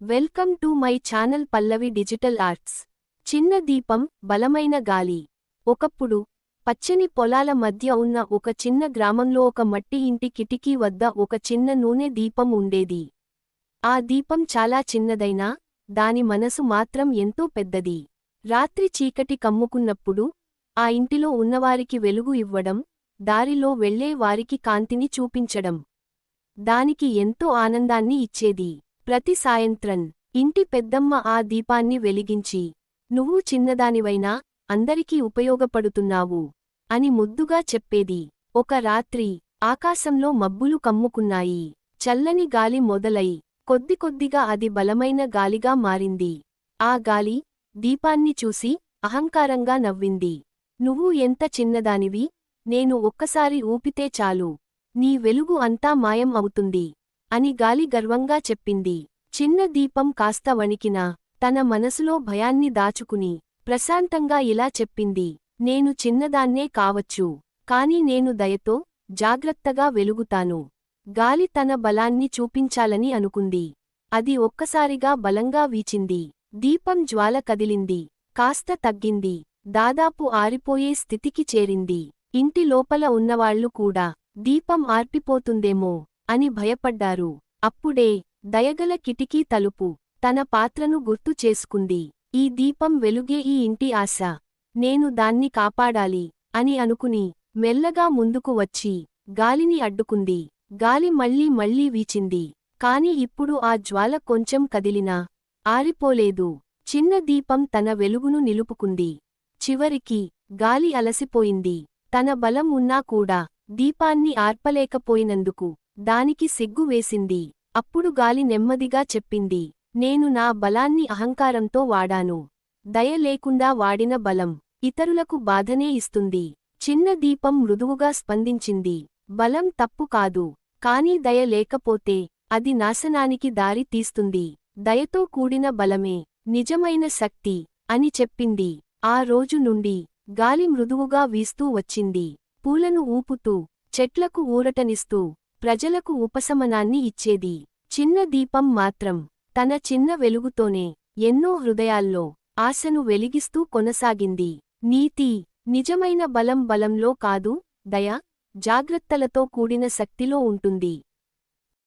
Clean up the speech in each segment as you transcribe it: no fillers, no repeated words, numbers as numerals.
Welcome to my channel Pallavi digital arts. చిన్న దీపం, బలమైన గాలి. ఒకప్పుడు పచ్చని పొలాల మధ్య ఉన్న ఒక చిన్న గ్రామంలో ఒక మట్టి ఇంటి కిటికీ వద్ద ఒక చిన్న నూనె దీపం ఉండేది. ఆ దీపం చాలా చిన్నదైనా దాని మనసు మాత్రం ఎంతో పెద్దది. రాత్రి చీకటి కమ్ముకున్నప్పుడు ఆ ఇంటిలో ఉన్నవారికి వెలుగు ఇవ్వడం, దారిలో వెళ్లే వారికి కాంతిని చూపించడం దానికి ఎంతో ఆనందాన్ని ఇచ్చేది. ప్రతి సాయంత్రం ఇంటి పెద్దమ్మ ఆ దీపాన్ని వెలిగించి, "నువ్వు చిన్నదానివైనా అందరికీ ఉపయోగపడుతున్నావు" అని ముద్దుగా చెప్పేది. ఒక రాత్రి ఆకాశంలో మబ్బులు కమ్ముకున్నాయి. చల్లని గాలి మొదలై కొద్దికొద్దిగా అది బలమైన గాలిగా మారింది. ఆ గాలి దీపాన్ని చూసి అహంకారంగా నవ్వింది. "నువ్వు ఎంత చిన్నదానివి, నేను ఒక్కసారి ఊపితే చాలు నీ వెలుగు అంతా మాయం అవుతుంది" అని గాలి గర్వంగా చెప్పింది. చిన్న దీపం కాస్త వణికినా తన మనసులో భయాన్ని దాచుకుని ప్రశాంతంగా ఇలా చెప్పింది, "నేను చిన్నదాన్నే కావచ్చు, కాని నేను దయతో, జాగ్రత్తగా వెలుగుతాను." గాలి తన బలాన్ని చూపించాలని అనుకుంది. అది ఒక్కసారిగా బలంగా వీచింది. దీపం జ్వాల కదిలింది, కాస్త తగ్గింది, దాదాపు ఆరిపోయే స్థితికి చేరింది. ఇంటి లోపల ఉన్నవాళ్లు కూడా దీపం ఆర్పిపోతుందేమో అని భయపడ్డారు. అప్పుడే దయగల కిటికీ తలుపు తన పాత్రను గుర్తు చేసుకుంది. "ఈ దీపం వెలుగే ఈ ఇంటి ఆశ, నేను దాన్ని కాపాడాలి" అని అనుకుని మెల్లగా ముందుకు వచ్చి గాలిని అడ్డుకుంది. గాలి మళ్ళీ వీచింది, కాని ఇప్పుడు ఆ జ్వాల కొంచెం కదిలినా ఆరిపోలేదు. చిన్న దీపం తన వెలుగును నిలుపుకుంది. చివరికి గాలి అలసిపోయింది. తన బలం ఉన్నా కూడా దీపాన్ని ఆర్పలేకపోయినందుకు దానికి సిగ్గు వేసింది. అప్పుడు గాలి నెమ్మదిగా చెప్పింది, "నేను నా బలాన్ని అహంకారంతో వాడాను. దయ లేకుండా వాడిన బలం ఇతరులకు బాధనే ఇస్తుంది." చిన్న దీపం మృదువుగా స్పందించింది, "బలం తప్పు కాదు, కానీ దయ లేకపోతే అది నాశనానికి దారి తీస్తుంది. దయతో కూడిన బలమే నిజమైన శక్తి" అని చెప్పింది. ఆ రోజు నుండి గాలి మృదువుగా వీస్తూ వచ్చింది, పూలను ఊపుతూ, చెట్లకు ఊరటనిస్తూ, ప్రజలకు ఉపశమనాన్ని ఇచ్చేది. చిన్న దీపం మాత్రం తన చిన్న వెలుగుతోనే ఎన్నో హృదయాల్లో ఆశను వెలిగిస్తూ కొనసాగింది. నీతి: నిజమైన బలం బలంలో కాదు, దయ, జాగ్రత్తలతో కూడిన శక్తిలో ఉంటుంది.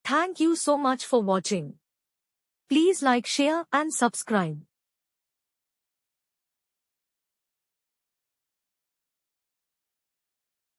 Thank you so much for watching. Please like, share and subscribe.